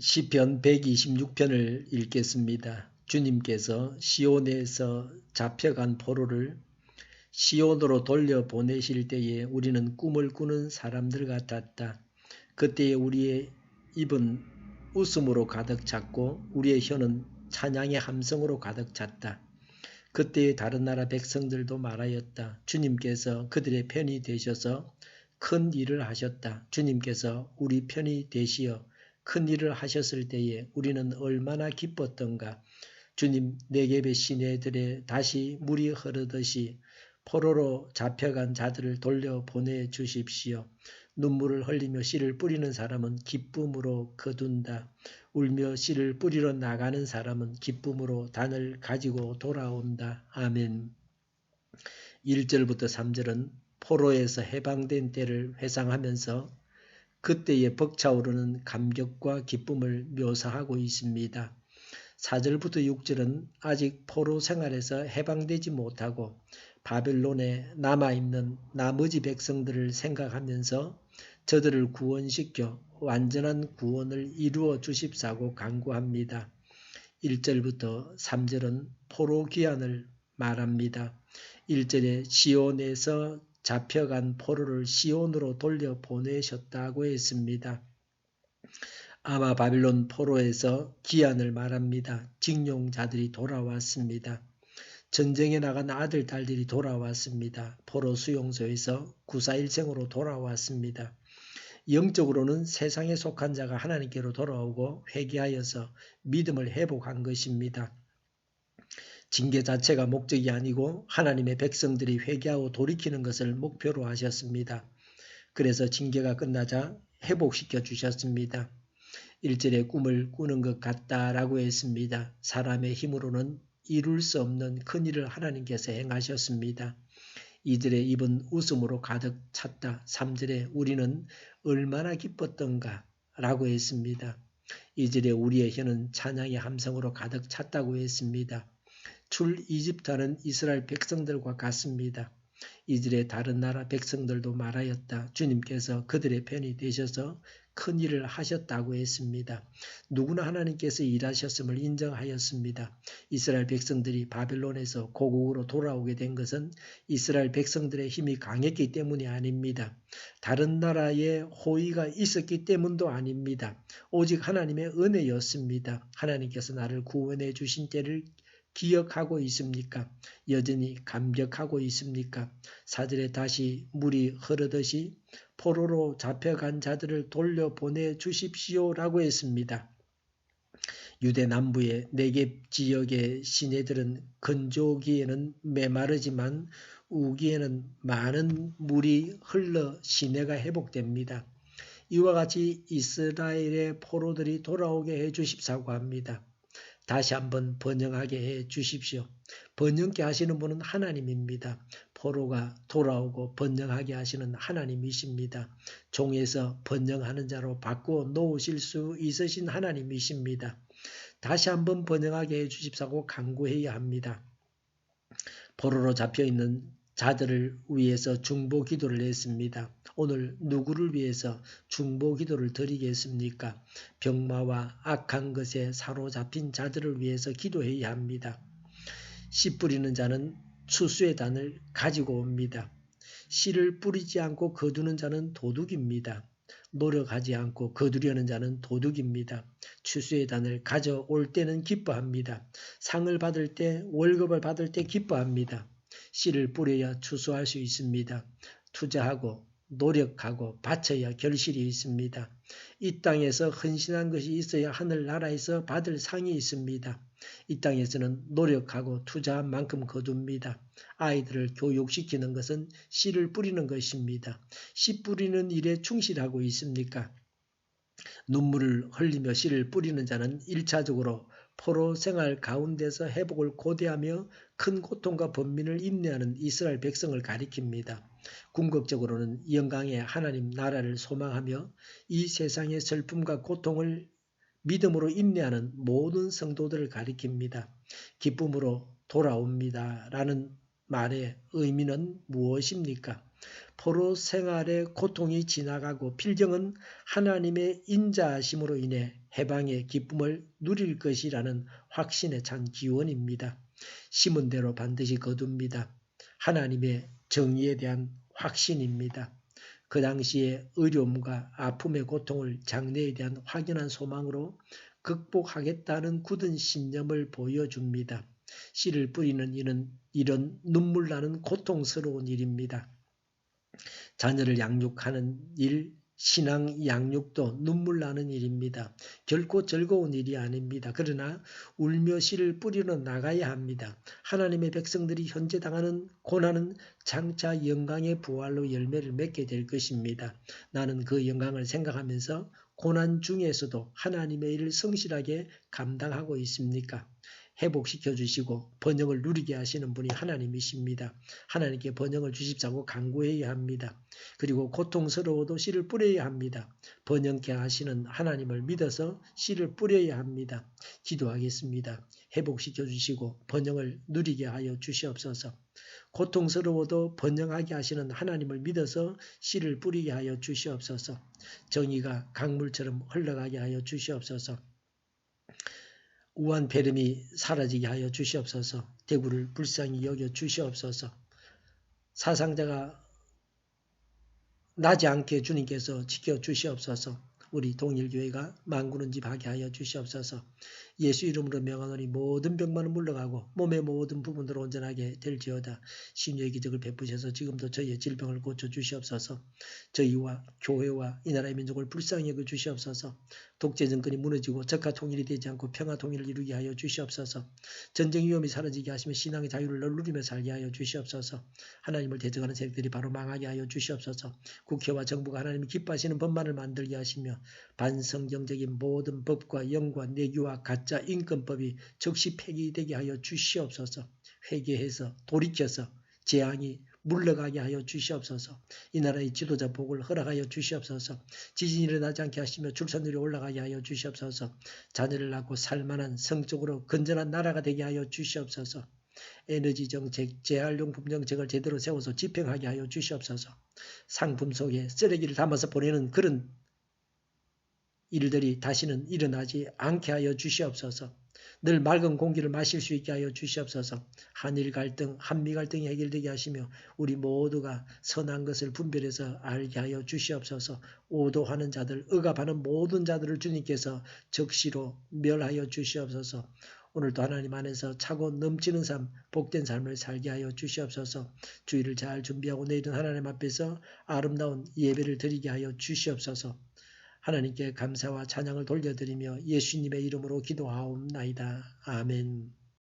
시편 126편을 읽겠습니다. 주님께서 시온에서 잡혀간 포로를 시온으로 돌려보내실 때에 우리는 꿈을 꾸는 사람들 같았다. 그때에 우리의 입은 웃음으로 가득 찼고 우리의 혀는 찬양의 함성으로 가득 찼다. 그때의 다른 나라 백성들도 말하였다. 주님께서 그들의 편이 되셔서 큰 일을 하셨다. 주님께서 우리 편이 되시어 큰 일을 하셨을 때에 우리는 얼마나 기뻤던가. 주님, 네겝의 시내들에 다시 물이 흐르듯이 포로로 잡혀간 자들을 돌려보내 주십시오. 눈물을 흘리며 씨를 뿌리는 사람은 기쁨으로 거둔다. 울며 씨를 뿌리러 나가는 사람은 기쁨으로 단을 가지고 돌아온다. 아멘. 1절부터 3절은 포로에서 해방된 때를 회상하면서 그때의 벅차오르는 감격과 기쁨을 묘사하고 있습니다. 4절부터 6절은 아직 포로 생활에서 해방되지 못하고 바벨론에 남아있는 나머지 백성들을 생각하면서 저들을 구원시켜 완전한 구원을 이루어 주십사고 간구합니다. 1절부터 3절은 포로 귀환을 말합니다. 1절에 시온에서 잡혀간 포로를 시온으로 돌려보내셨다고 했습니다. 아마 바빌론 포로에서 귀환을 말합니다. 징용자들이 돌아왔습니다. 전쟁에 나간 아들, 딸들이 돌아왔습니다. 포로 수용소에서 구사일생으로 돌아왔습니다. 영적으로는 세상에 속한 자가 하나님께로 돌아오고 회개하여서 믿음을 회복한 것입니다. 징계 자체가 목적이 아니고 하나님의 백성들이 회개하고 돌이키는 것을 목표로 하셨습니다. 그래서 징계가 끝나자 회복시켜 주셨습니다. 1절에 꿈을 꾸는 것 같다라고 했습니다. 사람의 힘으로는 이룰 수 없는 큰일을 하나님께서 행하셨습니다. 2절에 입은 웃음으로 가득 찼다. 3절에 우리는 얼마나 기뻤던가 라고 했습니다. 2절에 우리의 혀는 찬양의 함성으로 가득 찼다고 했습니다. 출이집트하는 이스라엘 백성들과 같습니다. 2절에 다른 나라 백성들도 말하였다. 주님께서 그들의 편이 되셔서 큰 일을 하셨다고 했습니다. 누구나 하나님께서 일하셨음을 인정하였습니다. 이스라엘 백성들이 바벨론에서 고국으로 돌아오게 된 것은 이스라엘 백성들의 힘이 강했기 때문이 아닙니다. 다른 나라에 호의가 있었기 때문도 아닙니다. 오직 하나님의 은혜였습니다. 하나님께서 나를 구원해 주신 때를 기억하고 있습니까? 여전히 감격하고 있습니까? 4절에 다시 물이 흐르듯이 포로로 잡혀간 자들을 돌려보내 주십시오라고 했습니다. 유대 남부의 네겝 지역의 시내들은 건조기에는 메마르지만 우기에는 많은 물이 흘러 시내가 회복됩니다. 이와 같이 이스라엘의 포로들이 돌아오게 해 주십사고 합니다. 다시 한번 번영하게 해 주십시오. 번영케 하시는 분은 하나님입니다. 포로가 돌아오고 번영하게 하시는 하나님이십니다. 종에서 번영하는 자로 바꾸어 놓으실 수 있으신 하나님이십니다. 다시 한번 번영하게 해 주십사고 간구해야 합니다. 포로로 잡혀있는 자들을 위해서 중보 기도를 했습니다. 오늘 누구를 위해서 중보 기도를 드리겠습니까? 병마와 악한 것에 사로잡힌 자들을 위해서 기도해야 합니다. 씨 뿌리는 자는 추수의 단을 가지고 옵니다. 씨를 뿌리지 않고 거두는 자는 도둑입니다. 노력하지 않고 거두려는 자는 도둑입니다. 추수의 단을 가져올 때는 기뻐합니다. 상을 받을 때, 월급을 받을 때 기뻐합니다. 씨를 뿌려야 추수할 수 있습니다. 투자하고 노력하고 바쳐야 결실이 있습니다. 이 땅에서 헌신한 것이 있어야 하늘나라에서 받을 상이 있습니다. 이 땅에서는 노력하고 투자한 만큼 거둡니다. 아이들을 교육시키는 것은 씨를 뿌리는 것입니다. 씨 뿌리는 일에 충실하고 있습니까? 눈물을 흘리며 씨를 뿌리는 자는 1차적으로 포로 생활 가운데서 회복을 고대하며 큰 고통과 번민을 인내하는 이스라엘 백성을 가리킵니다. 궁극적으로는 영광의 하나님 나라를 소망하며 이 세상의 슬픔과 고통을 믿음으로 인내하는 모든 성도들을 가리킵니다. 기쁨으로 돌아옵니다. 라는 말의 의미는 무엇입니까? 포로 생활의 고통이 지나가고 필경은 하나님의 인자하심으로 인해 해방의 기쁨을 누릴 것이라는 확신에 찬 기원입니다. 심은 대로 반드시 거둡니다. 하나님의 정의에 대한 확신입니다. 그 당시의 어려움과 아픔의 고통을 장래에 대한 확연한 소망으로 극복하겠다는 굳은 신념을 보여줍니다. 씨를 뿌리는 일은 이런 눈물 나는 고통스러운 일입니다. 자녀를 양육하는 일, 신앙 양육도 눈물 나는 일입니다. 결코 즐거운 일이 아닙니다. 그러나 울며 씨를 뿌리러 나가야 합니다. 하나님의 백성들이 현재 당하는 고난은 장차 영광의 부활로 열매를 맺게 될 것입니다. 나는 그 영광을 생각하면서 고난 중에서도 하나님의 일을 성실하게 감당하고 있습니까? 회복시켜 주시고 번영을 누리게 하시는 분이 하나님이십니다. 하나님께 번영을 주십사고 간구해야 합니다. 그리고 고통스러워도 씨를 뿌려야 합니다. 번영케 하시는 하나님을 믿어서 씨를 뿌려야 합니다. 기도하겠습니다. 회복시켜 주시고 번영을 누리게 하여 주시옵소서. 고통스러워도 번영하게 하시는 하나님을 믿어서 씨를 뿌리게 하여 주시옵소서. 정의가 강물처럼 흘러가게 하여 주시옵소서. 우한 배름이 사라지게 하여 주시옵소서. 대구를 불쌍히 여겨 주시옵소서. 사상자가 나지 않게 주님께서 지켜 주시옵소서. 우리 동일교회가 만군은 집 하게 하여 주시옵소서. 예수 이름으로 명하노니 모든 병만은 물러가고 몸의 모든 부분으로 온전하게 될지어다. 신유의 기적을 베푸셔서 지금도 저희의 질병을 고쳐 주시옵소서. 저희와 교회와 이 나라의 민족을 불쌍히 여겨 주시옵소서. 독재 정권이 무너지고 적화 통일이 되지 않고 평화 통일을 이루게 하여 주시옵소서. 전쟁 위험이 사라지게 하시며 신앙의 자유를 누리며 살게 하여 주시옵소서. 하나님을 대적하는 세력들이 바로 망하게 하여 주시옵소서. 국회와 정부가 하나님이 기뻐하시는 법만을 만들게 하시며 반성경적인 모든 법과 영과 내규와 가짜 인권법이 즉시 폐기되게 하여 주시옵소서. 회개해서 돌이켜서 재앙이 물러가게 하여 주시옵소서. 이 나라의 지도자 복을 허락하여 주시옵소서. 지진이 일어나지 않게 하시며 출산율이 올라가게 하여 주시옵소서. 자녀를 낳고 살만한 성적으로 건전한 나라가 되게 하여 주시옵소서. 에너지 정책, 재활용품 정책을 제대로 세워서 집행하게 하여 주시옵소서. 상품 속에 쓰레기를 담아서 보내는 그런 일들이 다시는 일어나지 않게 하여 주시옵소서. 늘 맑은 공기를 마실 수 있게 하여 주시옵소서. 한일 갈등, 한미 갈등이 해결되게 하시며 우리 모두가 선한 것을 분별해서 알게 하여 주시옵소서. 오도하는 자들, 억압하는 모든 자들을 주님께서 적시로 멸하여 주시옵소서. 오늘도 하나님 안에서 차고 넘치는 삶, 복된 삶을 살게 하여 주시옵소서. 주일을 잘 준비하고 내일은 하나님 앞에서 아름다운 예배를 드리게 하여 주시옵소서. 하나님께 감사와 찬양을 돌려드리며 예수님의 이름으로 기도하옵나이다. 아멘.